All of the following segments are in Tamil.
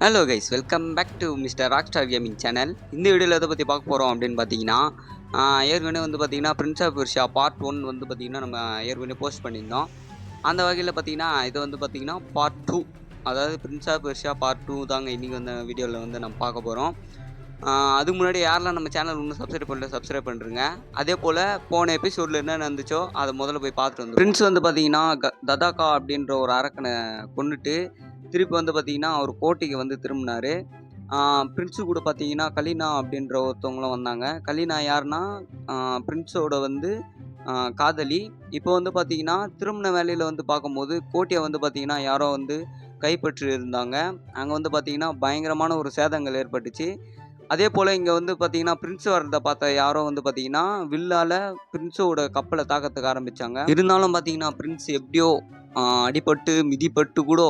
Hello guys, welcome back to mister rockstar gaming channel. இந்த வீடியோவில் எதை பற்றி பார்க்க போகிறோம் அப்படின்னு பார்த்தீங்கன்னா, ஏற்கனவே வந்து பார்த்தீங்கன்னா பிரின்ஸ் ஆஃப் பெர்ஷியா பார்ட் 1 வந்து பார்த்தீங்கன்னா நம்ம ஏற்கனவே போஸ்ட் பண்ணியிருந்தோம். அந்த வகையில் பார்த்தீங்கன்னா இது வந்து பார்த்தீங்கன்னா பார்ட் 2, அதாவது பிரின்ஸ் ஆஃப் பெர்ஷியா பார்ட் 2 தாங்க இன்றைக்கி வந்து வீடியோவில் வந்து நம்ம பார்க்க போகிறோம். அதுக்கு முன்னாடி யாரெல்லாம் நம்ம சேனல் இன்னும் சப்ஸ்கிரைப் பண்ணுறேங்க. அதே போல் போன எபிசோடில் என்ன நடந்துச்சோ அதை முதல்ல போய் பார்த்துட்டு வந்து பிரின்ஸ் வந்து பார்த்தீங்கன்னா ததாகா அப்படின்ற ஒரு அரக்கனை கொண்டுட்டு திருப்பி வந்து பார்த்தீங்கன்னா அவர் கோட்டைக்கு வந்து திரும்பினார். பிரின்ஸு கூட பார்த்தீங்கன்னா கலீனா அப்படின்ற ஒருத்தவங்களும் வந்தாங்க. கலீனா யாருன்னா பிரின்ஸோட வந்து காதலி. இப்போ வந்து பார்த்தீங்கன்னா திருமண வேலையில் வந்து பார்க்கும்போது கோட்டையை வந்து பார்த்தீங்கன்னா யாரோ வந்து கைப்பற்றி இருந்தாங்க. அங்கே வந்து பார்த்தீங்கன்னா பயங்கரமான ஒரு சேதங்கள் ஏற்பட்டுச்சு. அதே போல் இங்கே வந்து பார்த்தீங்கன்னா பிரின்ஸ் வர்றதை பார்த்த யாரோ வந்து பார்த்தீங்கன்னா வில்லால் பிரின்ஸோட கப்பலை தாக்கத்துக்கு ஆரம்பித்தாங்க. இருந்தாலும் பார்த்தீங்கன்னா பிரின்ஸ் எப்படியோ அடிபட்டு மிதிப்பட்டு கூட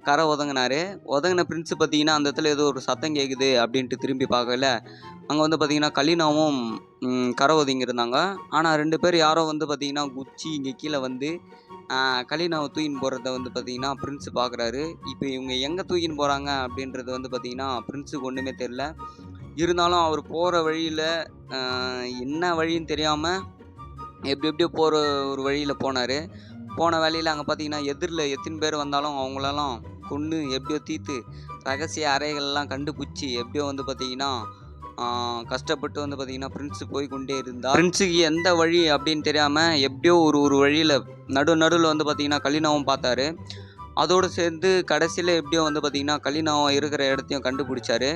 கரை ஒதங்கின பிரின்ஸு பார்த்தீங்கன்னா அந்த இடத்துல ஏதோ ஒரு சத்தம் கேட்குது அப்படின்ட்டு திரும்பி பார்க்கல. அங்கே வந்து பார்த்தீங்கன்னா கலீனாவும் கரை ஒதுங்கியிருந்தாங்க. ஆனால் 2 பேர் யாரோ வந்து பார்த்தீங்கன்னா குச்சி இங்கே கீழே வந்து கலீனாவை தூக்கின்னு போகிறத வந்து பார்த்தீங்கன்னா பிரின்ஸு பார்க்குறாரு. இப்போ இவங்க எங்கே தூக்கின்னு போகிறாங்க அப்படின்றது வந்து பார்த்தீங்கன்னா பிரின்ஸுக்கு ஒன்றுமே தெரில. இருந்தாலும் அவர் போகிற வழியில் என்ன வழின்னு தெரியாமல் எப்படியோ போகிற ஒரு வழியில் போன வேலையில் அங்கே பார்த்தீங்கன்னா எதிரில் எத்தனை பேர் வந்தாலும் அவங்களெல்லாம் கொன்று எப்படியோ தீர்த்து ரகசிய அறைகள்லாம் கண்டுபிடிச்சி எப்படியோ வந்து பார்த்தீங்கன்னா கஷ்டப்பட்டு வந்து பார்த்தீங்கன்னா பிரின்ஸு போய் கொண்டே இருந்தார். பிரின்ஸுக்கு எந்த வழி அப்படின்னு தெரியாமல் எப்படியோ ஒரு வழியில் நடுவில் வந்து பார்த்தீங்கன்னா கலீனாவும் பார்த்தாரு. அதோடு சேர்ந்து கடைசியில் எப்படியோ வந்து பார்த்தீங்கன்னா கலீனாவும் இருக்கிற இடத்தையும் கண்டுபிடிச்சாரு.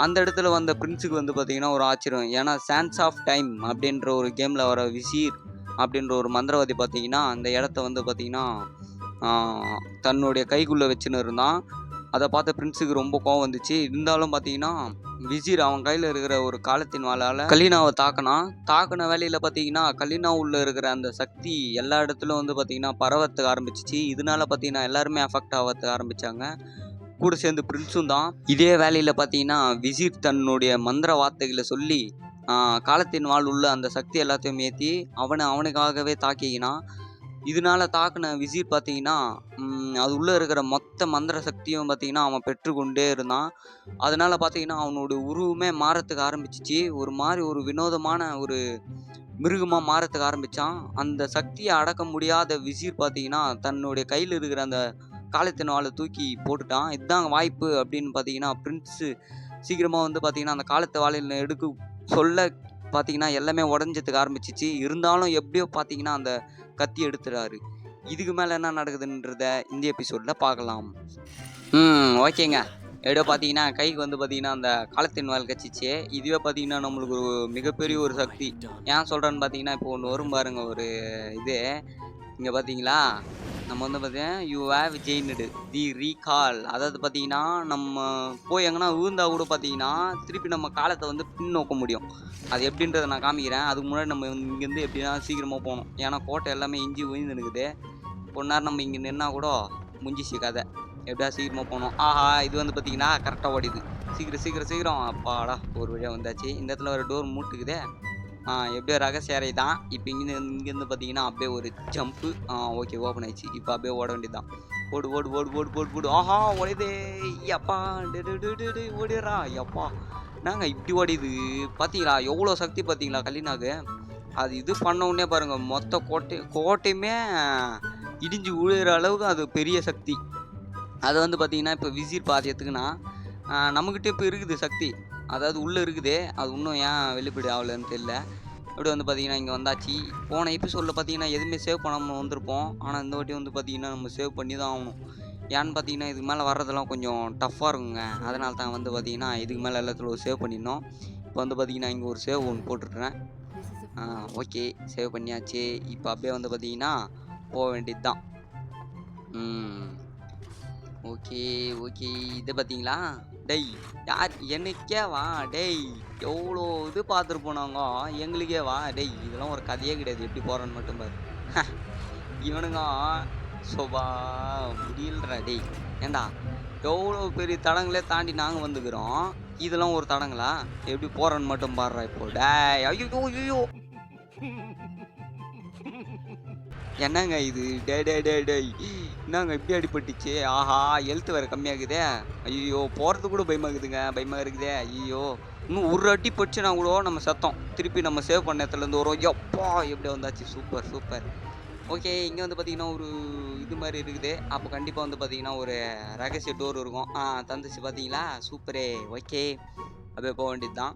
அந்த இடத்துல வந்த பிரின்ஸுக்கு வந்து பார்த்தீங்கன்னா ஒரு ஆச்சரியம். ஏன்னா சான்ஸ் ஆஃப் டைம் அப்படின்ற ஒரு கேமில் வர விசீர் அப்படின்ற ஒரு மந்திரவாதி பார்த்தீங்கன்னா அந்த இடத்த வந்து பார்த்தீங்கன்னா தன்னுடைய கைக்குள்ளே வச்சுன்னு இருந்தான். அதை பார்த்த பிரின்ஸுக்கு ரொம்ப கோவம் வந்துச்சு. இருந்தாலும் பார்த்தீங்கன்னா விசீர் அவன் கையில் இருக்கிற ஒரு காலத்தின் வாளால் கலீனாவை தாக்கின வேலையில் பார்த்தீங்கன்னா கலீனா உள்ள இருக்கிற அந்த சக்தி எல்லா இடத்துலையும் வந்து பார்த்தீங்கன்னா பரவத்துக்கு ஆரம்பிச்சிச்சு. இதனால பார்த்தீங்கன்னா எல்லாருமே அஃபெக்ட் ஆகிறதுக்கு ஆரம்பித்தாங்க. கூட சேர்ந்து பிரின்ஸும் தான். இதே வேலையில் பார்த்தீங்கன்னா விசீர் தன்னுடைய மந்திர வார்த்தைகளை சொல்லி காலத்தின் வாழ் உள்ள அந்த சக்தி எல்லாத்தையும் ஏற்றி அவனுக்காகவே தாக்கிக்கினான். இதனால தாக்கின விசீர் பார்த்தீங்கன்னா அது உள்ளே இருக்கிற மொத்த மந்திர சக்தியும் பார்த்தீங்கன்னா அவன் பெற்றுக்கொண்டே இருந்தான். அதனால் பார்த்தீங்கன்னா அவனோட உருவமே மாறத்துக்கு ஆரம்பிச்சிச்சு. ஒரு வினோதமான ஒரு மிருகமாக மாறத்துக்கு ஆரம்பித்தான். அந்த சக்தியை அடக்க முடியாத விசீர் பார்த்தீங்கன்னா தன்னுடைய கையில் இருக்கிற அந்த காலத்தின் வாளை தூக்கி போட்டுட்டான். இதுதான் வாய்ப்பு அப்படின்னு பார்த்தீங்கன்னா பிரின்ஸு சீக்கிரமாக வந்து பார்த்தீங்கன்னா அந்த காலத்து வாழையில் சொல்ல பார்த்தீங்கன்னா எல்லாமே உடஞ்சதுக்கு ஆரம்பிச்சிச்சு. இருந்தாலும் எப்படியோ பார்த்தீங்கன்னா அந்த கத்தி எடுத்துறாரு. இதுக்கு மேலே என்ன நடக்குதுன்றத இந்த எபிசோடில் பார்க்கலாம். ஓகேங்க. எப்படியோ பார்த்தீங்கன்னா கைக்கு வந்து பார்த்தீங்கன்னா அந்த காலத்தின் வாள் கச்சிச்சு. இதுவே பார்த்தீங்கன்னா நம்மளுக்கு ஒரு மிகப்பெரிய ஒரு சக்தி. ஏன் சொல்கிறேன்னு பார்த்தீங்கன்னா இப்போ ஒன்று வரும் பாருங்க ஒரு இது. இங்கே பார்த்தீங்களா நம்ம வந்து பார்த்தீங்கன்னா யூ ஹேவ் ஜெயின்டு தி ரீகால். அதாவது பார்த்தீங்கன்னா நம்ம போய் எங்கன்னா விழுந்தா கூட பார்த்தீங்கன்னா திருப்பி நம்ம காலத்தை வந்து பின்னோக்க முடியும். அது எப்படின்றத நான் காமிக்கிறேன். அதுக்கு முன்னாடி நம்ம இங்கேருந்து எப்படின்னா சீக்கிரமாக போகணும். ஏன்னா கோட்டை எல்லாமே இஞ்சி உயிர்ந்து இருக்குது. ஒரு நேரம் நம்ம இங்கே நின்னா கூட முடிஞ்சிச்சு கதை. எப்படியா சீக்கிரமாக போகணும். ஆஹா, இது வந்து பார்த்தீங்கன்னா கரெக்டாக ஓடிது. சீக்கிரம் அப்பாடா ஒரு வழியாக வந்தாச்சு. இந்த இடத்துல ஒரு டோர் மூட்டுக்குதே. எப்படியோ ரகசிய அறை தான். இப்போ இங்கேருந்து பார்த்தீங்கன்னா அப்படியே ஒரு ஜம்ப்பு. ஓகே, ஓப்பன் ஆயிடுச்சு. இப்போ அப்படியே ஓட வேண்டியதுதான். ஓடு. ஆஹா, ஓடிதே அப்பா. ஓடிடுறா அப்பா. நாங்கள் இப்படி ஓடிது பார்த்தீங்களா? எவ்வளோ சக்தி பார்த்தீங்களா கலீனாக்கு? அது இது பண்ண உடனே பாருங்கள் மொத்த கோட்டையுமே இடிஞ்சு விழுகிற அளவுக்கு அது பெரிய சக்தி. அதை வந்து பார்த்தீங்கன்னா இப்போ விசிட் பாத்தியத்துக்குன்னா நம்மக்கிட்ட இப்போ இருக்குது சக்தி. அதாவது உள்ளே இருக்குதே, அது இன்னும் ஏன் வெளிப்படை ஆகலைன்னு தெரியல. அப்படி வந்து பார்த்தீங்கன்னா இங்கே வந்தாச்சு. போன எபிசோடில் பார்த்தீங்கன்னா எதுவுமே சேவ் பண்ணாமல் வந்திருப்போம். ஆனால் இந்த வாட்டி வந்து பார்த்தீங்கன்னா நம்ம சேவ் பண்ணி தான் ஆகணும். ஏன்னு பார்த்தீங்கன்னா இதுக்கு மேலே வர்றதெல்லாம் கொஞ்சம் டஃப்பாக இருக்குங்க. அதனால தான் வந்து பார்த்தீங்கன்னா இதுக்கு மேலே எல்லாத்துல சேவ் பண்ணிடணும். இப்போ வந்து பார்த்தீங்கன்னா இங்கே ஒரு சேவ் ஒன்று போட்டுருக்குறேன். ஓகே, சேவ் பண்ணியாச்சு. இப்போ அப்படியே வந்து பார்த்தீங்கன்னா போக வேண்டியது தான். ஓகே. இது பார்த்தீங்களா? டேய் யார் எனக்கே வா. டேய் எவ்வளோ இது பார்த்துருப்போம் நாங்கள். எங்களுக்கே வா. டேய் இதெல்லாம் ஒரு கதையே கிடையாது. எப்படி போகிறோன்னு மட்டும் பாரு. இவனுங்க சோபா முடியலடா. டேய் ஏண்டா எவ்வளோ பெரிய தடங்களே தாண்டி நாங்கள் வந்துக்கிறோம். இதெல்லாம் ஒரு தடங்களா? எப்படி போகிறோன்னு மட்டும் பாடுறா இப்போ. டேய் ஐயோ என்னங்க இது? டேய் என்னங்க இப்படி அடிபட்டுச்சு? ஆஹா! ஹெல்த் வேற கம்மியாகுதே. ஐயய்யோ! போறதுக்கு கூட பயமா இருக்குதே. ஐயய்யோ! இன்னும் ஒரு அடி பட்டுச்சுனா கூட நம்ம செத்தோம். திருப்பி நம்ம சேவ் பண்ண இடத்துலேருந்து வரும். யப்பா! எப்படியோ வந்தாச்சு. Super, super. ஓகே. இங்க வந்து பார்த்தீங்கன்னா, ஒரு இது மாரி இருக்குது. அப்போ கண்டிப்பா வந்து பார்த்தீங்கன்னா, ஒரு ரகசிய டோர் இருக்கும். தந்துச்சு பார்த்தீங்களா? சூப்பரே! ஓகே. அப்படியே போ வேண்டியது தான்.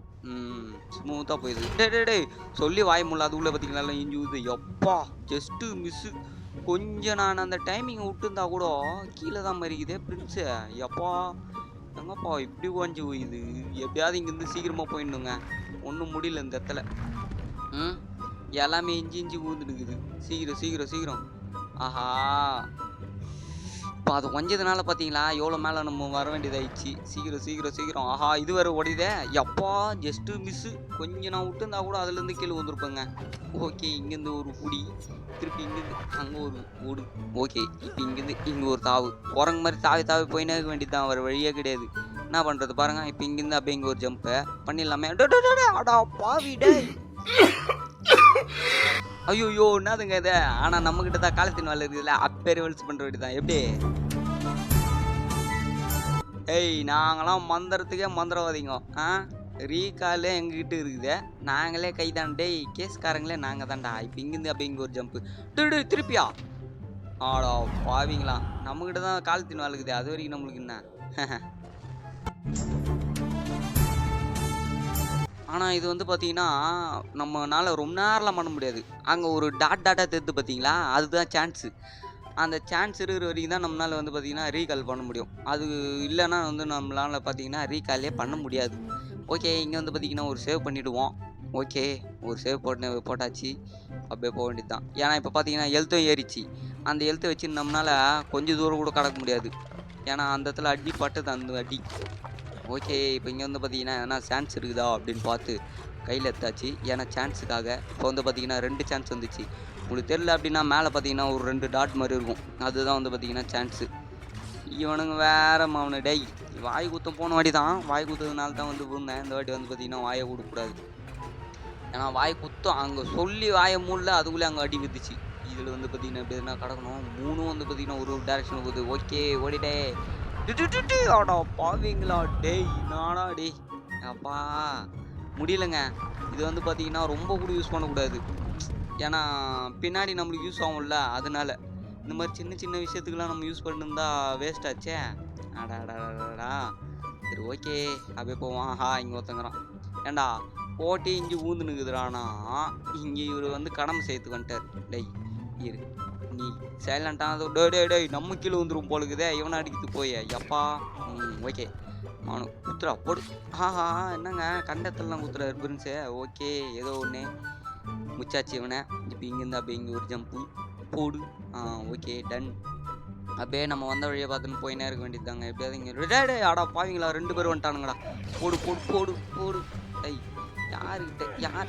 ஸ்மூத்தா போயிடுது. டேய் டேய் டேய்! சொல்லி வாய மூடல. அதுக்குள்ள பார்த்தீங்களா எல்லாம் இஞ்சி ஊறுது. யப்பா! Just miss. கொஞ்சம் நான் அந்த டைமிங்க விட்டுருந்தா கூட கீழ தான் மறிக்குதே பிரின்ஸு. யப்பா! எங்கப்பா இப்படி ஓஞ்சு உழுயுது? எப்படியாவது இங்கேருந்து சீக்கிரமா போயிடணுங்க. ஒண்ணும் முடியல இந்த இடத்துல. ம். எல்லாமே இஞ்சி இஞ்சி ஊந்துனுக்குது. சீக்கிரம், சீக்கிரம், சீக்கிரம். ஆஹா! இப்ப அது ஒஞ்சதுனால பார்த்தீங்களா, எவ்வளோ மேல நம்ம வர வேண்டியதாயிடுச்சு. சீக்கிரம், சீக்கிரம், சீக்கிரம். ஆஹா! இது வேற உடையுதே. யப்பா! Just miss. கொஞ்சம் நான் விட்டுருந்தா கூட அதுலேருந்து கீழ விழுந்திருப்பேங்க. ஓகே. இங்கேருந்து ஒரு புடி. திருப்பி இங்கேருந்து அங்கே ஒரு ஓடு. ஓகே. இப்ப இங்கேருந்து இங்க ஒரு தாவு. குரங்கு மாரி தாவி தாவி போயின்னே இருக்க வேண்டியது தான். வேற வழியே கிடையாது. என்ன பண்றது பாருங்க. இப்ப இங்கேருந்து அப்படியே இங்க ஒரு ஜம்ப்பு. பண்ணிடலாமே. அட பாவி டேய்! ஐய்யய்யோ! என்னதுங்க இது? ஆனா நம்மகிட்ட தான் காலத்தின் வேலை இருக்குதுல்ல. அப்பே ரிவல்ஸ் பண்ற வேண்டியது தான். எப்படி? ஏய்! நாங்கலாம் மந்திரத்துக்கே மந்திரவாதிங்க. ரீகாலே எங்ககிட்ட இருக்குது. நாங்களே கைதான். டேய்! கேஸ்காரங்களே நாங்க தான்டா. இப்ப இங்கேருந்து அப்படியே இங்க ஒரு ஜம்ப்பு. டேய் டேய் திருப்பியா? அட பாவிங்களா! நம்மகிட்ட தான் காலத்தின் வேலை இருக்குது. அது வரைக்கும் நம்மளுக்கு என்ன? ஆனா இது வந்து பார்த்தீங்கன்னா, நம்மனால ரொம்ப நேரம்லாம் பண்ண முடியாது. அங்க ஒரு டாட்டா தெரிது பார்த்தீங்களா? அதுதான் சான்ஸு. அந்த சான்ஸ் இருக்கிற வரைக்கும் தான் நம்மளால வந்து பார்த்தீங்கன்னா, ரீகால் பண்ண முடியும். அது இல்லன்னா வந்து நம்மளால பார்த்தீங்கன்னா, ரீகாலே பண்ண முடியாது. ஓகே. இங்க வந்து பார்த்தீங்கன்னா, ஒரு சேவ் பண்ணிடுவோம். ஓகே. ஒரு சேவ் போட்டாச்சு. அப்படியே போ வேண்டியது தான். ஏன்னா இப்ப பார்த்தீங்கன்னா, ஹெல்த்தும் ஏறிச்சு. அந்த ஹெல்த்த வச்சு நம்மனால கொஞ்சம் தூரம் கூட கடக்க முடியாது. ஏன்னா அந்த இடத்துல அடி பட்டது அந்த அடி. ஓகே. இப்ப இங்க வந்து பார்த்தீங்கன்னா, எதனா சான்ஸ் இருக்குதா அப்படின்னு பார்த்து கையில எடுத்தாச்சு. ஏன்னா சான்ஸுக்காக. இப்போ வந்து பார்த்தீங்கன்னா 2 சான்ஸ் வந்துச்சு. உங்களுக்கு தெரியல அப்படின்னா மேல பார்த்தீங்கன்னா ஒரு 2 டாட் மாரி இருக்கும். அதுதான் வந்து பார்த்தீங்கன்னா சான்ஸு. இவனுங்க வேற மவனு டேய்! வாய் குத்தம் போன வாட்டி தான். வாய் குத்ததுனால தான் வந்து விழுந்தேன். இந்த வாட்டி வந்து பார்த்தீங்கன்னா வாய விடக்கூடாது. ஏன்னா வாய் குத்தம். அங்க சொல்லி வாய மூடல. அதுக்குள்ளே அங்க அடி விழுந்துச்சு. இதில வந்து பார்த்தீங்கன்னா எப்படி எதுனா கடக்கணும். 3ம் வந்து பார்த்தீங்கன்னா ஒரு டைரக்ஷன்ல போகுது. ஓகே ஓடிட்டே. அட பாவிங்களா டேய்! என்னாடா டேய்! அப்பா! முடியலங்க. இது வந்து பார்த்தீங்கன்னா ரொம்ப கூட யூஸ் பண்ணக்கூடாது. ஏன்னா பின்னாடி நம்மளுக்கு யூஸ் ஆகும்ல அதனால. இந்த மாரி சின்ன சின்ன விஷயத்துக்குலாம் நம்ம யூஸ் பண்ணிருந்தா வேஸ்ட் ஆச்சே. அடடடடா! சரி ஓகே. அப்படியே போவோம். ஆஹா! இங்க ஒருத்தங்கிறான். ஏன்டா போட்டி இங்க ஊந்துனுக்குதுடான்னா, இங்க இவரு வந்து கடமை செய்யறதுக்கு வந்துட்டாரு. டேய்! இரு. நீ சைலண்டா டேய் டேய் டேய்! நம்ம கீழ விழுந்துரும் போல இருக்குதே. இவன அடிக்கிறதுக்கு போய். யப்பா! ஓகே. அவனு குத்துறா போடு. ஆஹா! என்னங்க கண்ட இடத்துலலாம் குத்துறாரு பிரின்ஸு. ஓகே. ஏதோ ஒண்ணு. முச்சாச்சு இவன. இப்ப இங்கேருந்து அப்படியே இங்க ஒரு ஜம்ப்பு. போடு. Okay done. அப்படியே நம்ம வந்த வழிய பார்த்துன்னு போயின்னே இருக்க வேண்டியது தாங்க. எப்படியாவது இங்க டேய் டேய்! அட பாவிங்களா 2 பேர் வந்துட்டானுங்கடா. போடு போடு போடு போடு. டேய்! யாருகிட்ட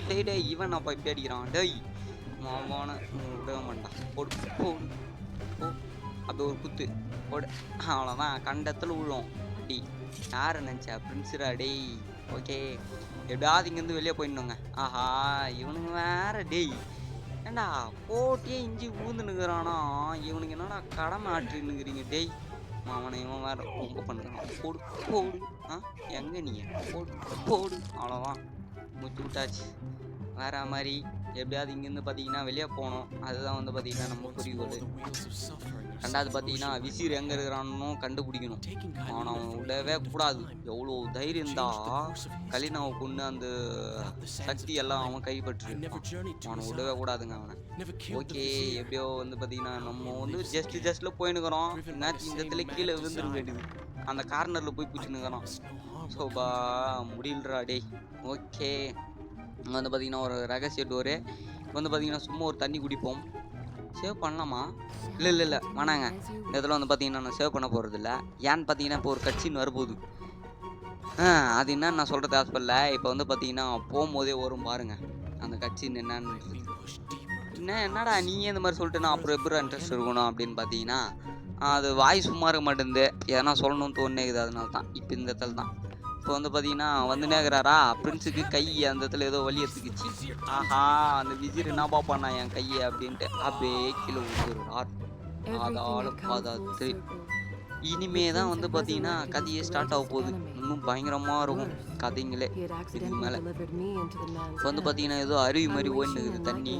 டேய் டேய்! இவன் என்னப்பா இப்படி அடிக்கிறான்? டேய்! அவன விடவே மாட்டான். போடு போடு போ. அப்படியே ஒரு குத்து. போடு. அவ்வளோதான். கண்ட இடத்துல விழும். டேய்! யார நெனச்ச? பிரின்ஸுடா டேய்! ஓகே. எப்படியாவது இங்கேருந்து வெளியே போயிடணுங்க. ஆஹா! இவனுங்க வேற டேய்! ஏன்டா போட்டியே இஞ்சி ஊந்துனுக்குறானா? இவனுக்கு என்னடா கடமை ஆற்றின்னுக்குறீங்க டேய்! அவனை இவன் வேற ரொம்ப பண்ணுறான். போடு போடு. எங்க நீ? போடு போடு. அவ்வளோதான். முடிச்சு விட்டாச்சு. வேற மாரி எப்படியாவது இங்கேருந்து பார்த்தீங்கன்னா வெளியே போகணும். அதுதான் வந்து பார்த்தீங்கன்னா நம்ம குறிக்கோள். 2வது பார்த்தீங்கன்னா விசிறு எங்கே இருக்கிறான்னு கண்டுபிடிக்கணும். அவனை விடவே கூடாது. எவ்வளோ தைரியம் இருந்தா கலினாவை கொண்டு அந்த சக்தி எல்லாம் அவன் கைப்பற்றிருப்பான். அவனை விடவே கூடாதுங்க அவனை. ஓகே. எப்படியோ வந்து பார்த்தீங்கன்னா நம்ம வந்து ஜஸ்ட்டில் போயின்னுக்குறோம். என்னாச்சு இந்த இடத்துல கீழே விழுந்துட வேண்டியது. அந்த கார்னரில் போய் பிடிச்சின்னுக்குறான். சோபா முடியலடா டேய்! ஓகே. இங்கே வந்து பார்த்தீங்கன்னா ஒரு ரகசிய டோரு. இப்போ வந்து பார்த்தீங்கன்னா சும்மா ஒரு தண்ணி குடிப்போம். சேவ் பண்ணலாமா? இல்ல. வேணாங்க. இந்த இடத்துல வந்து பார்த்தீங்கன்னா நான் சேவ் பண்ண போகிறதில்ல. ஏன்னு பார்த்தீங்கன்னா இப்போ ஒரு கட்சின்னு வரப்போகுது. அது என்னன்னு நான் சொல்கிறது ஆஸ்பல்ல. இப்போ வந்து பார்த்தீங்கன்னா போகும்போதே வரும் பாருங்க. அந்த கட்சின்னு என்னன்னு. என்னடா நீயே இந்த மாதிரி சொல்லிட்டுனா அப்புறம் எப்படி இன்ட்ரெஸ்ட் இருக்கணும் அப்படின்னு பார்த்தீங்கன்னா, அது வாய் சும்மா இருக்க மாட்டேங்குது. எதனா சொல்லணும்னு தோணுது. அதனால தான். இப்போ இந்த இடத்துல தான். இப்போ வந்து பார்த்தீங்கன்னா வந்துனே இருக்கிறாரா பிரின்ஸுக்கு கை அந்த இடத்துல ஏதோ வலி எடுத்துக்கிச்சு. ஆஹா! அந்த விசிறு என்னப்பா பண்ணா என் கையை அப்படின்ட்டு அப்படியே கீழே விழுந்துருறார். பாதாளம் பாதாளத்து. இனிமே தான் வந்து பார்த்தீங்கன்னா கதையே ஸ்டார்ட் ஆக போகுது. இன்னும் பயங்கரமாக இருக்கும் கதைங்களே இதுக்கு மேலே. இப்போ வந்து பார்த்தீங்கன்னா ஏதோ அருவி மாதிரி ஓடினுக்குது தண்ணி.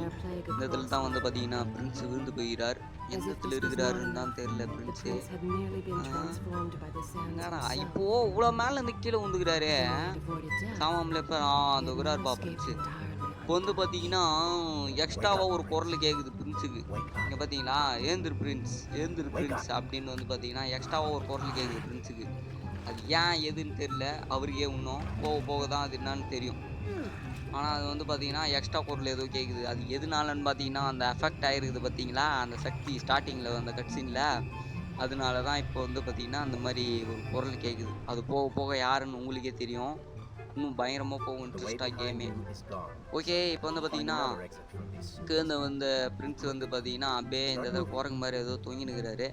இந்த இடத்துல தான் வந்து பார்த்தீங்கன்னா பிரின்ஸ் விழுந்து போகிறார். எந்த இடத்துல இருக்கிறாருன்னு தான் தெரியல பிரின்ஸு. என்னடா இப்போ இவ்வளோ மேலே இருந்து கீழே விழுந்துக்கிறாரு சாமான்ல. இப்போ அந்த இருக்கிறாருப்பா பிரின்ஸு. இப்போ வந்து பார்த்தீங்கன்னா எக்ஸ்ட்ராவாக ஒரு குரல் கேட்குது பிரின்ஸுக்கு. இங்கே பார்த்தீங்களா ஏந்திரு பிரின்ஸ் அப்படின்னு வந்து பார்த்தீங்கன்னா எக்ஸ்ட்ராவாக ஒரு குரல் கேட்குது பிரின்ஸுக்கு. அது ஏன் எதுன்னு தெரியல அவருக்கே. இன்னும் போக போக தான் அது என்னன்னு தெரியும். ஆனால் அது வந்து பார்த்தீங்கன்னா எக்ஸ்ட்ரா குரல் ஏதோ கேட்குது. அது எதுனாலன்னு பார்த்தீங்கன்னா அந்த எஃபெக்ட் ஆகிருக்குது பார்த்தீங்களா அந்த சக்தி ஸ்டார்டிங்கில் அந்த கட்சினில். அதனால தான் இப்போ வந்து பார்த்தீங்கன்னா அந்த மாதிரி ஒரு குரல் கேட்குது. அது போக போக யாருன்னு உங்களுக்கே தெரியும். இன்னும் பயங்கரமாக போகும் இன்ட்ரெஸ்டாக கேமே. ஓகே இப்போ வந்து பார்த்தீங்கன்னா இந்த பிரின்ஸ் வந்து பார்த்தீங்கன்னா அப்படியே இந்த இடத்துல குரங்கு மாதிரி ஏதோ தொங்கினுக்கிறாரு.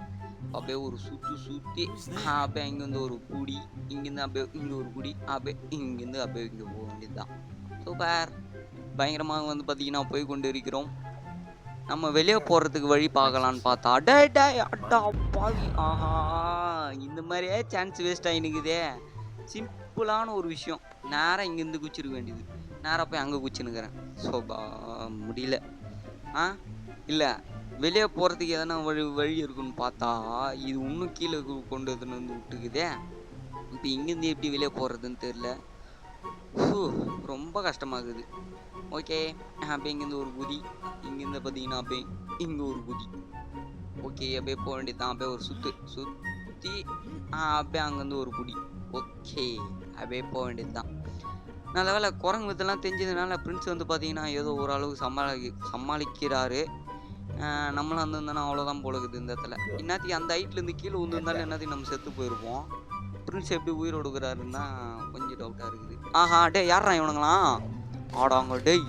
அப்படியே ஒரு சுற்றி அப்படியே இங்கேருந்து ஒரு குடி, இங்கேருந்து அப்படியே இங்கே ஒரு குடி, அப்படியே இங்கேருந்து அப்படியே இங்கே போக வேண்டியது தான். சூப்பர். பயங்கரமாக வந்து பார்த்தீங்கன்னா போய் கொண்டு இருக்கிறோம். நம்ம வெளியே போகிறதுக்கு வழி பார்க்கலான்னு பார்த்தா அட்டா பாவி. ஆஹா இந்த மாதிரியே சான்ஸ் வேஸ்ட் ஆகினுக்குதே. சிம்பிளான ஒரு விஷயம். நேராக இங்கேருந்து குச்சிருக்க வேண்டியது. நேராக போய் அங்கே குச்சினுக்கிறேன். சோபா முடியல. இல்லை வெளியே போகிறதுக்கு எதனா வழி இருக்குன்னு பார்த்தா இது இன்னும் கீழே கொண்டு வந்து விட்டுக்குதே. இப்போ இங்கேருந்து எப்படி வெளியே போகிறதுன்னு தெரில. ரொம்ப கஷ்டமாகுது. ஓகே அப்படியே இங்கேருந்து ஒரு குதி, இங்கேருந்து பார்த்தீங்கன்னா அப்படியே இங்கே ஒரு குதி. ஓகே அப்படியே போக வேண்டியது தான். அப்படியே ஒரு சுற்றி அப்படியே அங்கேருந்து ஒரு குடி. ஓகே அப்படியே போக வேண்டியது தான். நல்ல வேலை குரங்கு வித்தெல்லாம் தெரிஞ்சதுனால பிரின்ஸ் வந்து பார்த்தீங்கன்னா ஏதோ ஓரளவுக்கு சமாளிக்கிறாரு. நம்மளும் வந்திருந்தோன்னா அவ்வளோதான் போலக்குது இந்த இடத்துல. இன்னத்துக்கு அந்த ஹைட்லேருந்து கீழே விழுந்திருந்தாலும் என்னத்தையும் நம்ம செத்து போயிருப்போம். பிரின்ஸ் எப்படி உயிர் கொடுக்குறாருன்னு தான் கொஞ்சம் டவுட்டாக இருக்குது. ஆஹா டே யாரா இவனுங்களாம்? ஆடாங்க டெய்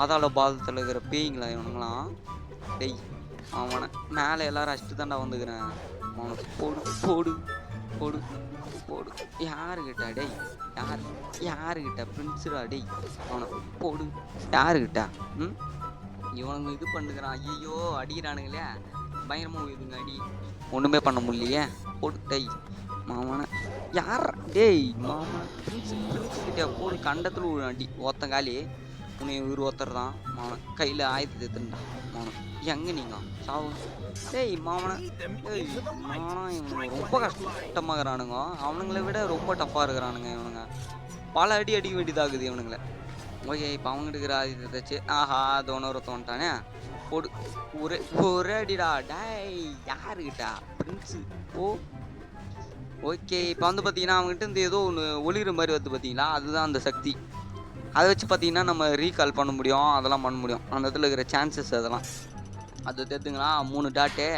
அதால பாதத்தில் இருக்கிற பேய்ங்களா இவனுங்களாம்? டெய் அவனை மேலே எல்லாரும் அடிச்சுட்டு தாண்டா வந்துக்கிறேன். அவனுக்கு போடு போடு போடு போடு. யாருக்கிட்ட டெய் யாருக்கிட்ட பிரின்ஸுடா டெய் அவனை போடு. யாருக்கிட்ட இவனுங்க இது பண்ணுகிறான். ஐயோ அடிக்கிறானுங்களே பயங்கரமாக உயிருங்க அடி. ஒன்றுமே பண்ண முடியலையே. போடு டெய் மாமனை. யார் டேய் மாமனை பிரின்ஸுக்கிட்டே போடு. கண்டத்தில் ஒரு அடி ஒத்தங்காலி. உன்னை உயிர் ஒருத்தர் தான் மாமன் கையில் ஆயத்து எடுத்துட்டா மாமன். எங்கே நீங்கள் சாவு டேய் மாமனை. டேய் மாமனா இவனுங்க ரொம்ப கஷ்டமாகறானுங்க. அவனுங்களை விட ரொம்ப டஃப்பாக இருக்கிறானுங்க இவனுங்க. பல அடி அடிக்க வேண்டியதாகுது இவனுங்களை. ஓகே இப்போ அவங்க எடுக்கிற ஆயுதத்தை ஆஹா தோணூரை தோண்டானே போடு. ஒரே அடிடா டேய் யாருக்கிட்டா பிரின்ஸு ஓ. ஓகே இப்போ வந்து பார்த்தீங்கன்னா அவங்ககிட்ட இந்த ஏதோ ஒன்று ஒளிகிற மாதிரி வந்து பார்த்தீங்களா அதுதான் அந்த சக்தி. அதை வச்சு பார்த்தீங்கன்னா நம்ம ரீகால் பண்ண முடியும், அதெல்லாம் பண்ண முடியும். அந்த இடத்துல இருக்கிற சான்சஸ் அதெல்லாம் அது தெரிஞ்சுங்களா 3 டாட்டு.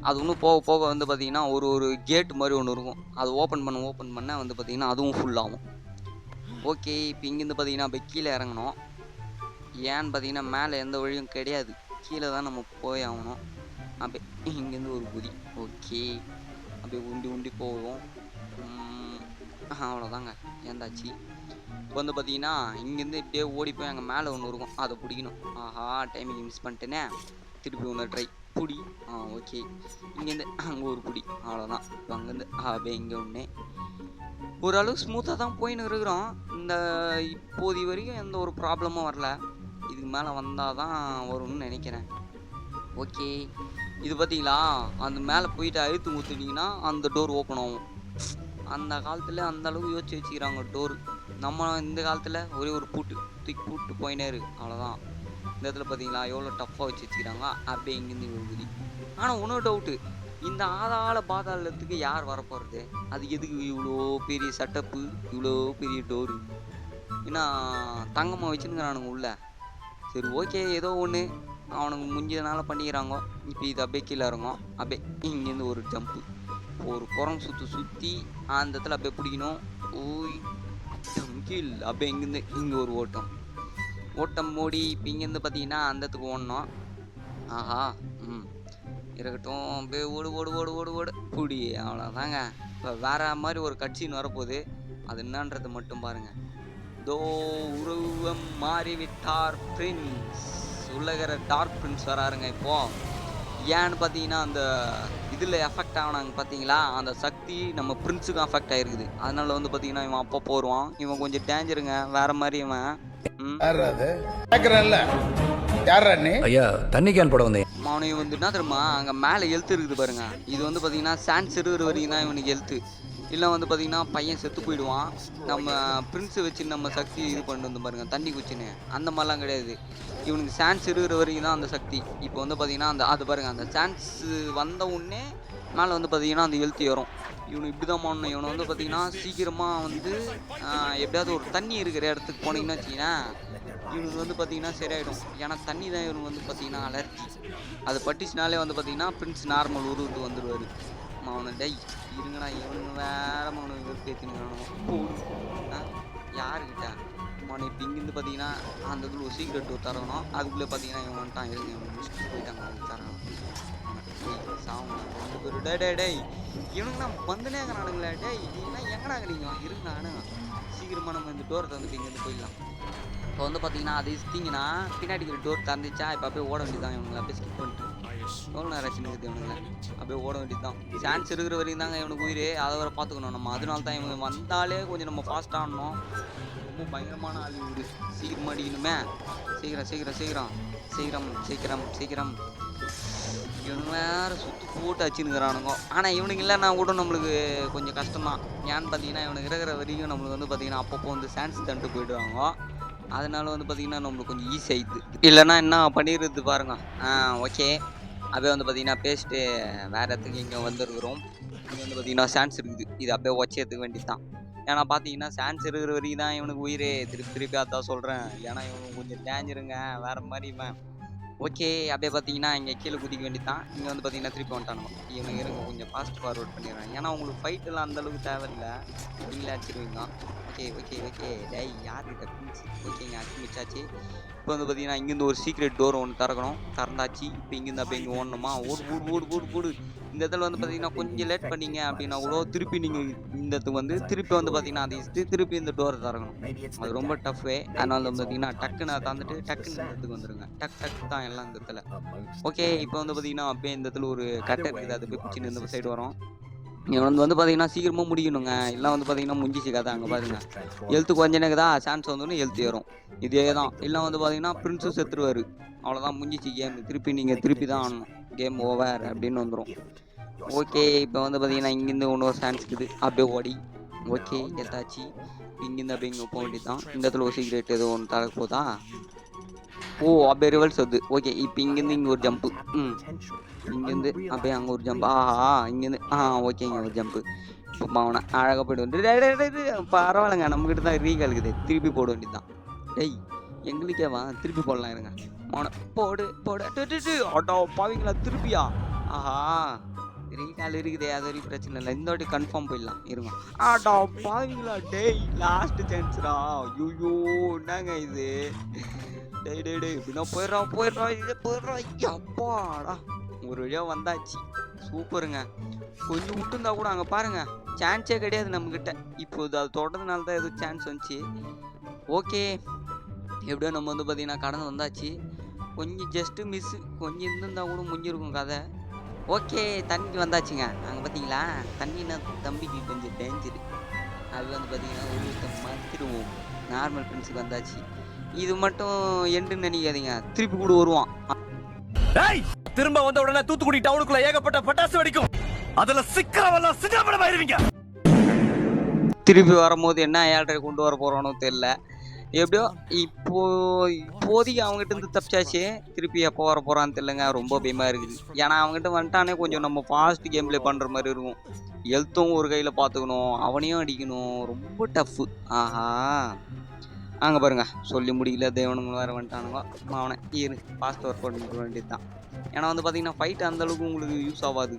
அது இன்னும் போக போக வந்து பார்த்தீங்கன்னா ஒரு கேட் மாதிரி ஒன்று இருக்கும். அது ஓப்பன் பண்ண வந்து பார்த்தீங்கன்னா அதுவும் ஃபுல்லாகும். ஓகே இப்போ இங்கேருந்து பார்த்தீங்கன்னா இப்போ கீழே இறங்கணும். ஏன்னு பார்த்தீங்கன்னா மேலே எந்த வழியும் கிடையாது. கீழே தான் நம்ம போய் ஆகணும். அப்படியே இங்கேருந்து ஒரு குதி. ஓகே அப்படியே உண்டி போவோம். அவ்வளோதாங்க ஏந்தாச்சு. இப்போ வந்து பார்த்தீங்கன்னா இங்கேருந்து இப்படியே ஓடி போய் அங்கே மேலே ஒன்று இருக்கும், அதை பிடிக்கணும். ஆஹா டைமிங் மிஸ் பண்ணிட்டேனே. திருப்பி ஒன்று ட்ரை பிடி. ஓகே இங்கேருந்து அங்கே ஒரு பிடி. அவ்வளோதான். இப்போ அங்கேருந்து அப்படியே இங்கே ஒன்று ஓரளவுக்கு ஸ்மூத்தாக தான் போயின்னு இருக்கிறோம். இந்த இப்போது வரைக்கும் எந்த ஒரு ப்ராப்ளமும் வரல. இதுக்கு மேலே வந்தால் தான் வரும்னு நினைக்கிறேன். ஓகே இது பார்த்தீங்களா அந்த மேலே போயிட்டு அழுத்து ஊற்றிட்டிங்கன்னா அந்த டோர் ஓப்பன் ஆகும். அந்த காலத்தில் அந்த அளவுக்கு யோசிச்சு வச்சுக்கிறாங்க டோரு. நம்ம இந்த காலத்தில் ஒரே ஒரு தூக்கி பூட்டு போயினேரு அவ்வளோதான். இந்த இடத்துல பார்த்தீங்களா எவ்வளோ டஃப்பாக வச்சுக்கிறாங்க. அப்படியே இங்கேருந்து ஒரு குதி. ஆனால் இன்னொரு டவுட்டு, இந்த ஆதாள பாதாளத்துக்கு யார் வரப்போகிறது? அது எதுக்கு இவ்வளோ பெரிய செட்டப்பு, இவ்வளோ பெரிய டோரு? ஏன்னா தங்கமாக வச்சுருக்கிறானுங்க உள்ள. சரி ஓகே ஏதோ ஒன்று அவனுக்கு முடிஞ்சதுனால பண்ணிக்கிறாங்க. இப்போ இது அப்படியே கீழே இறங்கும். அப்படியே இங்கேருந்து ஒரு ஜம்ப்பு. ஒரு குரங்கு சுற்றி அந்த இடத்துல அப்படியே பிடிக்கணும். ஓய் கீழ் அப்படியே இங்கேருந்து இங்கே ஒரு ஓட்டம் மூடி. இப்போ இங்கேருந்து பார்த்தீங்கன்னா அந்த இடத்துக்கு ஓடணும். ஆஹா இருக்கட்டும். அப்படியே ஓடு புடி. அவ்வளோதாங்க. இப்போ வேற மாதிரி ஒரு கட்சின்னு வரப்போகுது. அது என்னன்றது மட்டும் பாருங்க. தோ உருவம் மாறிவிட்டார் பிரின்ஸ். உள்ளகிற டார்க் பிரின்ஸ் வராருங்க. இப்போ ஏன்னு பார்த்தீங்கன்னா அந்த இதில் எஃபெக்ட் ஆகினாங்க பார்த்தீங்களா, அந்த சக்தி நம்ம பிரின்ஸுக்கும் அஃபெக்ட் ஆகிருக்குது. அதனால வந்து பார்த்தீங்கன்னா இவன் அப்பப்போ வருவான். இவன் கொஞ்சம் டேஞ்சருங்க, வேற மாதிரி இவன். ஐயா தண்ணி கேன் போட வந்தேன். அவனுக்கு வந்து என்ன தெரியுமா, அங்கே மேலே ஹெல்த் இருக்குது பாருங்க. இது வந்து பார்த்தீங்கன்னா சான்ஸ் இருக்கிற வரைக்கும் தான் இவனுக்கு ஹெல்த்து. இல்லை வந்து பார்த்தீங்கன்னா பையன் செத்து போயிடுவான். நம்ம பிரின்ஸை வச்சு நம்ம சக்தி இது பண்ணிட்டு வந்து பாருங்க, தண்ணி குச்சின்னு அந்த மாதிரிலாம் கிடையாது. இவனுக்கு சான்ஸ் இருக்கிற வரைக்கும் தான் அந்த சக்தி. இப்போ வந்து பார்த்தீங்கன்னா அது பாருங்க, அந்த சான்ஸ் வந்த உடனே மேலே வந்து பார்த்தீங்கன்னா அந்த ஹெல்த் ஏறும். இவனு இப்படி தான் பண்ணணும். இவனை வந்து பார்த்தீங்கன்னா சீக்கிரமாக வந்து எப்படியாவது ஒரு தண்ணி இருக்கிற இடத்துக்கு போனீங்கன்னா வச்சிங்கன்னா இவனுக்கு வந்து பார்த்தீங்கன்னா சரியாயிடும். ஏன்னா தண்ணி தான் இவனுக்கு வந்து பார்த்தீங்கன்னா அலர்ஜி. அது பட்டுச்சுனாலே வந்து பார்த்தீங்கன்னா பிரின்ஸ் நார்மல் உருவத்துக்கு வந்துடுவார். அவனை டெய் இருங்கண்ணா, இவனுங்க வேற அவனுக்கு வெறுப்பேற்றினுங்கிறானு யாருக்கிட்ட அவனை இப்போ இங்கேருந்து பார்த்தீங்கன்னா அந்த இதில் ஒரு சீக்ரெட் டோர் தரணும். அதுக்குள்ளே பார்த்தீங்கன்னா இவன் வந்துட்டான். இருங்க இவன் முடிச்சுட்டு போயிட்டாங்க. அது தரணும் சாவுங்க 2 பேரும். டேய் இவனுங்க நான் வந்துனே இருக்கிறானுங்களே. டேய் நீங்கன்னா எங்கடாங்க நீங்கள் இருங்க, நானும் சீக்கிரமாக நம்ம இந்த டோரை தந்துட்டு இங்கேருந்து போயிடலாம். இப்போ வந்து பார்த்தீங்கன்னா அது இஸ்திங்கன்னா பின்னாடி டோர் திறந்துச்சா இப்போ அப்படியே ஓட வேண்டியதான். இவனுங்களை அப்படியே ஸ்கிப் பண்ணிட்டு எவ்வளோ நேரம் ஆச்சுன்னு இவனுங்களை அப்படியே ஓட வேண்டியதுதான். சான்ஸ் இருக்கிற வரைக்கும் தாங்க இவனுக்கு உயிர். அதை வர பார்த்துக்கணும் நம்ம. அதனால தான் இவங்க வந்தாலே கொஞ்சம் நம்ம ஃபாஸ்ட்டாக ஆடணும். ரொம்ப பயங்கரமான ஆள் இவரு. சீக்கிரமாக அடிக்கணுமே. சீக்கிரம் இவனுங்க வேறு சுற்றி போட்டு வச்சுருக்கிறானுங்க. ஆனால் இவனுக்கு இல்லைன்னா கூட நம்மளுக்கு கொஞ்சம் கஷ்டம்தான். ஏன்னு பார்த்தீங்கன்னா இவனுக்கு இருக்கிற வரைக்கும் நம்மளுக்கு வந்து பார்த்தீங்கன்னா அப்பப்போ வந்து சான்ஸ் தந்துட்டு போயிடுவாங்க. அதனால வந்து பார்த்தீங்கன்னா நம்மளுக்கு கொஞ்சம் ஈஸி ஆயிடுது. இல்லைன்னா என்ன பண்ணிடுறது பாருங்க. ஓகே அப்படியே வந்து பார்த்தீங்கன்னா பேசிட்டு வேறு இடத்துக்கு இங்கே வந்துருக்குறோம். இங்கே வந்து பார்த்தீங்கன்னா சான்ஸ் இருக்குது. இது அப்படியே வச்சேத்துக்க வேண்டியது தான். ஏன்னா பார்த்தீங்கன்னா சான்ஸ் இருக்கிற வரைக்கும் தான் இவனுக்கு உயிரே. திருப்பி அதான் சொல்கிறேன். ஏன்னா இவனுக்கு கொஞ்சம் டேஞ்சருங்க, வேறு மாதிரி இவன். ஓகே அப்படியே பார்த்தீங்கன்னா இங்கே கீழே குதிக்க வேண்டியது தான். இங்கே வந்து பார்த்தீங்கன்னா திருப்பி வந்துட்டானுங்க. இவனுக்கு இருங்க கொஞ்சம் ஃபாஸ்ட் ஃபார்வர்ட் பண்ணிடுறேன். ஏன்னா உங்களுக்கு ஃபைட்டெல்லாம் அந்தளவுக்கு தேவையில்லை, நீங்களே அடிச்சிருவீங்க. ஓகே டேய் யார்கிட்ட பிரின்ஸ். ஓகேங்க அடிச்சு மிச்சாச்சு. இப்போ வந்து பார்த்தீங்கன்னா இங்கேருந்து ஒரு சீக்ரெட் டோர் ஒன்று திறக்கணும். திறந்தாச்சு. இப்போ இங்கேருந்து அப்படியே இங்கே ஓடணுமா. ஓடு. இந்த இடத்துல வந்து பார்த்தீங்கன்னா கொஞ்சம் லேட் பண்ணீங்க அப்படின்னா கூட திருப்பி நீங்கள் இந்த இடத்துக்கு வந்து திருப்பி வந்து பார்த்தீங்கன்னா அதை திருப்பி இந்த டோரை திறக்கணும். அது ரொம்ப டஃப்வே. அதனால வந்து பார்த்தீங்கன்னா டக்குன்னு அதை தந்துட்டு டக்குன்னு இந்த இடத்துக்கு வந்துடுங்க. டக்கு தான் எல்லாம் இந்த இடத்துல. ஓகே இப்போ வந்து பார்த்தீங்கன்னா அப்படியே இந்த இடத்துல ஒரு கட்டை இருக்குது. அது போய் பிடிச்சின்னு இந்த சைடு வரும். இவன் வந்து பார்த்தீங்கன்னா சீக்கிரமாக முடிக்கணுங்க. எல்லாம் வந்து பார்த்தீங்கன்னா முடிஞ்சிச்சு கதை. அங்கே பாருங்க ஹெல்த்து கொஞ்சனக்குதா சான்ஸ் வந்தோன்னு ஹெல்த் ஏறும். இதே தான். இல்லை வந்து பார்த்தீங்கன்னா பிரின்ஸும் செத்துருவார். அவ்வளோதான் முடிஞ்சிச்சு கேம். திருப்பி தான் ஆடணும். கேம் ஓவர் அப்படின்னு வந்துடும். ஓகே இப்போ வந்து பார்த்தீங்கன்னா இங்கேருந்து இன்னொரு சான்ஸ் இருக்குது. அப்படியே ஓடி ஓகே எத்தாச்சு. இங்கேருந்து அப்படியே இங்கே போக வேண்டியது தான். இந்த இடத்துல ஒரு சீக்ரெட் ஏதோ ஒன்று தர போதா. அப்படியே ரிவல்ஸ் வருது. ஓகே இப்போ இங்கேருந்து இங்கே ஒரு ஜம்ப்பு. இங்கேருந்து அப்படியே அங்கே ஒரு ஜம்ப். இங்கேருந்து ஓகே இங்கே ஒரு ஜம்ப்பு. இப்போ அவனை அழகாக போய்ட்டு வந்து பரவாயில்லைங்க, நம்மக்கிட்ட தான் ரீகால் இருக்குது. திருப்பி போட வேண்டியது தான். டேய் எங்களுக்கேவா திருப்பி போடலாம் இருங்க. அவனை போடு ஆட்டோ பாவீங்களா திருப்பியா. ரீகால் இருக்குதே, அது வரைக்கும் பிரச்சனை இல்லை. இந்த வாட்டி கன்ஃபார்ம் போயிடலாம் இருங்க. பாவீங்களா டேய் லாஸ்ட் சான்ஸ்ரா. ஐயோ என்னங்க இது. டேய் இப்படின்னா போயிடுறா. அப்பாடா ஒரு வழியாக வந்தாச்சு. சூப்பருங்க. கொஞ்சம் விட்டுருந்தா கூட அங்கே பாருங்க சான்ஸே கிடையாது நம்மக்கிட்ட. இப்போது அது தொடர்றதுனால தான் ஏதோ சான்ஸ் வந்துச்சு. ஓகே எப்படியோ நம்ம வந்து பார்த்தீங்கன்னா கடந்து வந்தாச்சு. கொஞ்சம் ஜஸ்ட்டு மிஸ்ஸு. கொஞ்சம் இருந்திருந்தா கூட முடிஞ்சிருக்கும் கதை. ஓகே தண்ணிக்கு வந்தாச்சுங்க. அங்கே பார்த்தீங்களா தண்ணின்னா தம்பிக்கு கொஞ்சம் டேஞ்சரு. அது வந்து பார்த்தீங்கன்னா ஒரு மறுத்துடுவோம். நார்மல் பிரின்ஸுக்கு வந்தாச்சு. இது மட்டும் எண்டுன்னு நினைக்காதீங்க, திருப்பி கூட வருவான். திரும்ப வந்த உடனே தூத்துக்குடி டவுனுக்குள்ள ஏகப்பட்ட பட்டாசு வெடிக்கும். அதுல சிக்கரவெல்லாம் சின்னப்படமாயிருவீங்க. திருப்பி வரும்போது என்ன ஏழரை கொண்டு வர போறோன்னு தெரியல. எப்படியோ இப்போதைக்கு அவங்ககிட்ட இருந்து தப்பிச்சாச்சு. திருப்பி எப்போ வர போறான்னு தெரியலங்க. ரொம்ப பயமா இருக்குது. ஏன்னா அவங்ககிட்ட வந்துட்டானே கொஞ்சம் நம்ம ஃபாஸ்ட் கேம் பிளே பண்ற மாதிரி இருக்கும். ஹெல்த்தும் ஒரு கையில பாத்துக்கணும், அவனையும் அடிக்கணும். ரொம்ப டஃப்பு. அங்கே பாருங்க சொல்லி முடியல. தேவனுங்க வேறு வந்துட்டானுங்க. அவனை ஃபாஸ்ட் ஒர்க் பண்ணிக்க வேண்டியது தான். ஏன்னா வந்து பார்த்தீங்கன்னா ஃபைட் அந்தளவுக்கு உங்களுக்கு யூஸ் ஆகாது.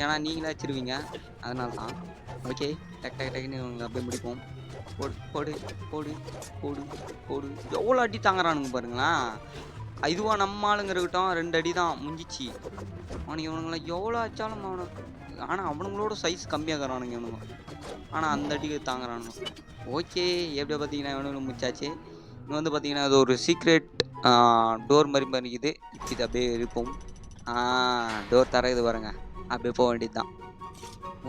ஏன்னா நீங்களே வச்சிருவீங்க. அதனால தான். ஓகே டக்குன்னு இவங்க அப்படியே முடிப்போம். போடு எவ்வளோ அடி தாங்குறானுங்க பாருங்களேன். இதுவாக நம்ம ஆளுங்க இருக்கட்டும் 2 அடி தான் முடிஞ்சிச்சு. அவனுக்கு இவனுங்களாம் எவ்வளோ ஆச்சாலும் ஆனால் அவனுங்களோட சைஸ் கம்மியாகிறானுங்க இவனுங்க. ஆனால் அந்த அடிக்கு தாங்குறானுங்க. ஓகே எப்படியா பார்த்தீங்கன்னா இவனுங்களும் முடிச்சாச்சு. இங்கே வந்து பார்த்தீங்கன்னா அது ஒரு சீக்ரெட் டோர் மாதிரி இருக்குது. இப்போ இது அப்படியே இருப்போம். டோர் தர இது பாருங்க, அப்படியே போக வேண்டியது தான்.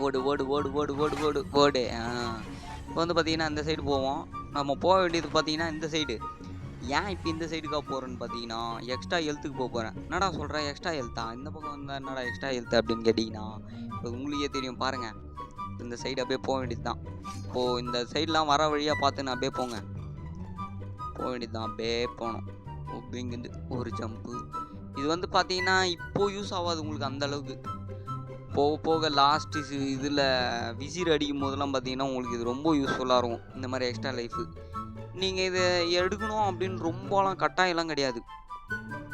ஓடு ஓடு ஓடு ஓடு ஓடு ஓடு ஓடு. இப்போ வந்து பார்த்தீங்கன்னா இந்த சைடு போவோம். நம்ம போக வேண்டியது பார்த்தீங்கன்னா இந்த சைடு. ஏன் இப்போ இந்த சைடுக்காக போகிறேன்னு பார்த்தீங்கன்னா எக்ஸ்ட்ரா ஹெல்த்துக்கு போக போகிறேன். என்னடா சொல்கிறேன் எக்ஸ்ட்ரா ஹெல்த்தா, இந்த பக்கம் வந்தால் என்னடா எக்ஸ்ட்ரா ஹெல்த் அப்படின்னு கேட்டிங்கன்னா இப்போ உங்களுக்கே தெரியும் பாருங்கள். இந்த சைடு அப்படியே போக வேண்டியது தான். இப்போது இந்த சைடெலாம் வர வழியாக பார்த்துன்னு அப்படியே போக வேண்டியது தான். அப்படியே போகணும். இங்கேருந்து ஒரு ஜம்ப்பு. இது வந்து பார்த்தீங்கன்னா இப்போது யூஸ் ஆகாது உங்களுக்கு அந்த அளவுக்கு. போக போக லாஸ்ட்டு இதில் விசிறு அடிக்கும் போதெல்லாம் பார்த்தீங்கன்னா உங்களுக்கு இது ரொம்ப யூஸ்ஃபுல்லாக இருக்கும். இந்த மாதிரி எக்ஸ்ட்ரா லைஃபு நீங்கள் இதை எடுக்கணும் அப்படின்னு ரொம்பலாம் கட்டாயம்லாம் கிடையாது.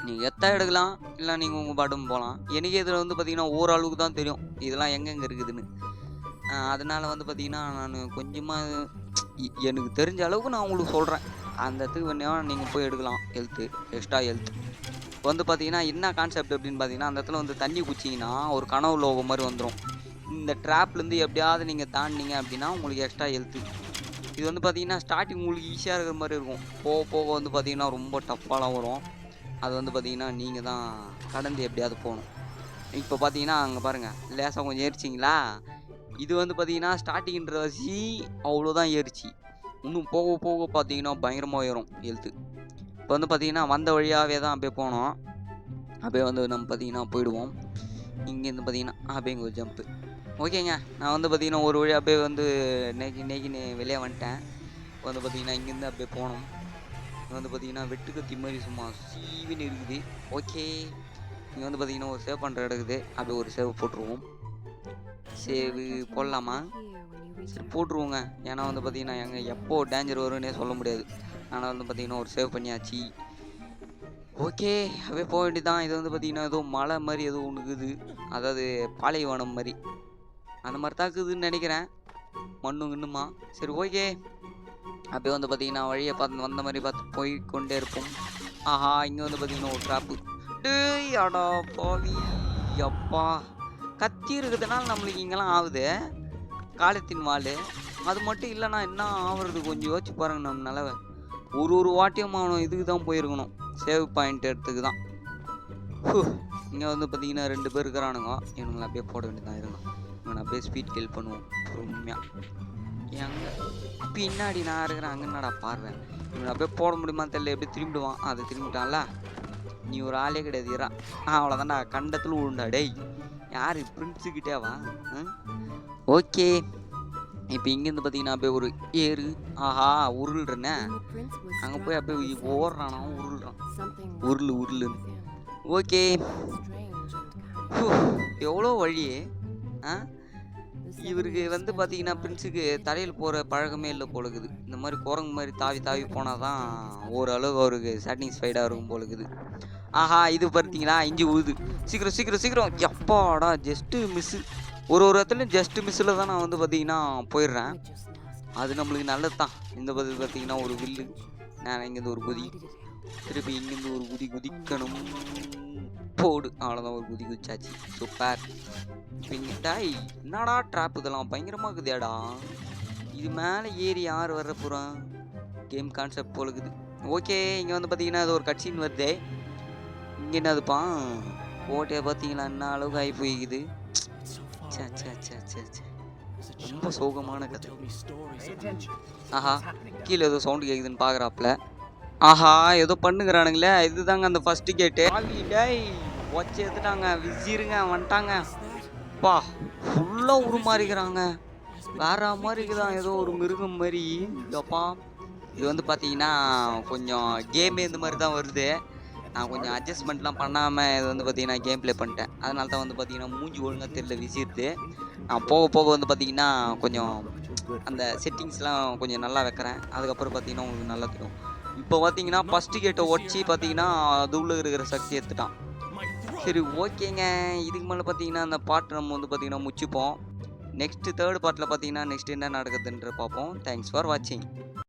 நீங்கள் எத்தனை எடுக்கலாம், இல்லை நீங்கள் உங்கள் பாட்டும் போகலாம். எனக்கு இதில் வந்து பார்த்தீங்கன்னா ஓரளவுக்கு தான் தெரியும் இதெல்லாம் எங்கெங்கே இருக்குதுன்னு. அதனால் வந்து பார்த்தீங்கன்னா நான் கொஞ்சமாக எனக்கு தெரிஞ்ச அளவுக்கு நான் உங்களுக்கு சொல்கிறேன். அந்த இடத்துக்கு வேணால் நீங்கள் போய் எடுக்கலாம் ஹெல்த்து, எக்ஸ்ட்ரா ஹெல்த். இப்போ வந்து பார்த்தீங்கன்னா என்ன கான்செப்ட் அப்படின்னு பார்த்தீங்கன்னா அந்த இடத்துல வந்து தண்ணி குச்சிங்கன்னா ஒரு கனவு லோகம் மாதிரி வந்துடும். இந்த ட்ராப்லேருந்து எப்படியாவது நீங்கள் தாண்டினீங்க அப்படின்னா உங்களுக்கு எக்ஸ்ட்ரா ஹெல்த்து. இது வந்து பார்த்தீங்கன்னா ஸ்டார்டிங் உங்களுக்கு ஈஸியாக இருக்கிற மாதிரி இருக்கும். போக போக வந்து பார்த்தீங்கன்னா ரொம்ப டஃப்பாலாம் வரும். அது வந்து பார்த்தீங்கன்னா நீங்கள் தான் கடந்து எப்படியாவது போகணும். இப்போ பார்த்தீங்கன்னா அங்கே பாருங்கள் லேசாக கொஞ்சம் ஏறிச்சிங்களா. இது வந்து பார்த்தீங்கன்னா ஸ்டார்டிங்கிற வச்சு அவ்வளோதான் ஏறிச்சு. இன்னும் போக போக பார்த்தீங்கன்னா பயங்கரமாக ஏறும் ஹெல்த்து. இப்போ வந்து பார்த்தீங்கன்னா வந்த வழியாகவே தான் அப்படியே போனோம். அப்படியே வந்து நம்ம பார்த்தீங்கன்னா போயிடுவோம். இங்கேருந்து பார்த்தீங்கன்னா அப்படியே இங்கே ஒரு ஜம்ப்பு. ஓகேங்க, நான் வந்து பார்த்தீங்கன்னா ஒரு வழி அப்படியே வந்து நேக்கி வெளியே வந்துட்டேன். இப்போ வந்து பார்த்தீங்கன்னா இங்கேருந்து அப்படியே போனோம். வந்து பார்த்தீங்கன்னா வெட்டு கத்தி மாதிரி சும்மா சீவின்னு இருக்குது. ஓகே, இங்கே வந்து பார்த்தீங்கன்னா ஒரு சேவ் பண்ணுற இருக்குது. அப்படியே ஒரு சேவ் போட்டுருவோம். சேவு போடலாமா? சரி போட்டுருவோங்க. ஏன்னா வந்து பார்த்தீங்கன்னா எங்கே எப்போ டேஞ்சர் வரும்னே சொல்ல முடியாது. ஆனால் வந்து பார்த்தீங்கன்னா ஒரு சேவ் பண்ணியாச்சு. ஓகே, அப்படியே போக வேண்டியதான். இது வந்து பார்த்தீங்கன்னா ஏதோ மலை மாதிரி ஏதோ ஒன்று இருக்குது. அதாவது பாலைவனம் மாதிரி அந்த மாதிரி தான் இருக்குதுன்னு நினைக்கிறேன். மண்ணும் இன்னுமா. சரி ஓகே, அப்படியே வந்து பார்த்தீங்கன்னா வழியை பார்த்து வந்த மாதிரி பார்த்து போய் கொண்டே இருப்போம். ஆஹா, இங்கே வந்து பார்த்தீங்கன்னா ஒரு ட்ராப்பு. டேய் அடா பாவி, அப்பா கத்தி இருக்கிறதுனால நம்மளுக்கு இங்கெல்லாம் ஆகுது காலத்தின் வாள். அது மட்டும் இல்லைன்னா என்ன ஆகுறது கொஞ்சம் யோசிச்சு பாருங்க. நம்ம நிலவை ஒரு வாட்டியும் அவனும் இதுக்கு தான் போயிருக்கணும், சேவ் பாயிண்ட் எடுத்துக்கு தான். இங்கே வந்து பார்த்தீங்கன்னா 2 பேர் இருக்கிறானுங்க. இவனுங்களை அப்படியே போட வேண்டியதான். இருங்க, இவனை அப்படியே ஸ்பீட் கில் பண்ணுவோம் பொறுமையாக. எங்கே பின்னாடி நான் இருக்கிறேன், அங்கே என்னடா பாடுறேன். இவனை அப்படியே போட முடியுமான்னு தெரியல. எப்படி திரும்பிடுவான். அது திரும்பிட்டான்ல, நீ ஒரு ஆளே கிடையாது. இரா அவ்வளோதான்டா, கண்டத்தில் உழுண்டா. டேய் யார் பிரின்ஸுக்கிட்டேவா? ஓகே, இப்போ இங்கேருந்து பார்த்தீங்கன்னா அப்படியே ஒரு ஏறு. ஆஹா, உருள்றேன்னே. அங்கே போய் அப்படியே ஓடுறானா, உருள்றான். உருளுன்னு. ஓகே, எவ்வளோ வழி. இவருக்கு வந்து பார்த்தீங்கன்னா பிரின்ஸுக்கு தலையில் போகிற பழக்கமே இல்லை போலக்குது. இந்த மாதிரி குரங்கு மாதிரி தாவி தாவி போனால் தான் ஓரளவு அவருக்கு சாட்டிஸ்ஃபைடாக இருக்கும் போலக்குது. ஆஹா, இது பார்த்தீங்களா இஞ்சி ஊது. சீக்கிரம் சீக்கிரம் சீக்கிரம். எப்பாடா ஜஸ்ட்டு மிஸ்ஸு. ஒரு இடத்துலையும் ஜஸ்ட்டு மிஸ்ஸில் தான் நான் வந்து பார்த்தீங்கன்னா போயிடுறேன். அது நம்மளுக்கு நல்லது தான். இந்த பதில் பார்த்தீங்கன்னா ஒரு வில்லு. நான் இங்கேருந்து ஒரு குதி, திருப்பி இங்கேருந்து ஒரு குதிக்கணும். போடு, அவ்வளோதான், ஒரு குதிச்சாச்சு. சூப்பர். டாய் என்னடா ட்ராப் இதெல்லாம் பயங்கரமாக இருக்குதேடா. இது மேலே ஏறி யார் வர்ற போகிறான்? கேம் கான்செப்ட் போல இருக்குது. ஓகே, இங்கே வந்து பார்த்தீங்கன்னா அது ஒரு கட்சின்னு வருதே. இங்கே என்னதுப்பா ஓட்டையை பார்த்தீங்களா என்ன அளவுக்கு ஆகி போய்க்குது. சே சே சே சே சே, ரொம்ப சோகமான கதை. ஆஹா, கீழே ஏதோ சவுண்டு கேட்குதுன்னு பார்க்குறாப்புல. ஆஹா, ஏதோ பண்ணுங்கிறானுங்களே. இதுதாங்க அந்த ஃபஸ்ட்டு கேட்டு. டேய் வச்சு எடுத்துட்டாங்க, விசிறுங்க வந்துட்டாங்க. பா ஃபுல்லாக உருமாறிக்கிறாங்க, வேற மாதிரி இருக்குதான், ஏதோ ஒரு மிருகம் மாதிரி. அப்பா இது வந்து பார்த்தீங்கன்னா கொஞ்சம் கேமே இந்த மாதிரி தான் வருது. நான் கொஞ்சம் அட்ஜஸ்ட்மெண்ட்லாம் பண்ணாமல் இது வந்து பார்த்தீங்கன்னா கேம் ப்ளே பண்ணிட்டேன். அதனால தான் வந்து பார்த்தீங்கன்னா மூஞ்சி ஒழுங்காக தெரியல விசிறுது. நான் போக போக வந்து பார்த்தீங்கன்னா கொஞ்சம் அந்த செட்டிங்ஸ்லாம் கொஞ்சம் நல்லா வைக்கிறேன். அதுக்கப்புறம் பார்த்தீங்கன்னா உங்களுக்கு நல்லா தெரியும். இப்போ பார்த்தீங்கன்னா ஃபஸ்ட்டு கேட்டை உடச்சி பார்த்தீங்கன்னா அது உள்ள இருக்கிற சக்தி எடுத்துட்டான். சரி ஓகேங்க, இதுக்கு மேலே பார்த்தீங்கன்னா அந்த பாட்டு நம்ம வந்து பார்த்தீங்கன்னா முடிச்சுப்போம். நெக்ஸ்ட்டு 3rd பார்ட்டில் பார்த்தீங்கன்னா நெக்ஸ்ட் என்ன நடக்குதுன்ற பார்ப்போம். தேங்க்ஸ் ஃபார் வாட்சிங்.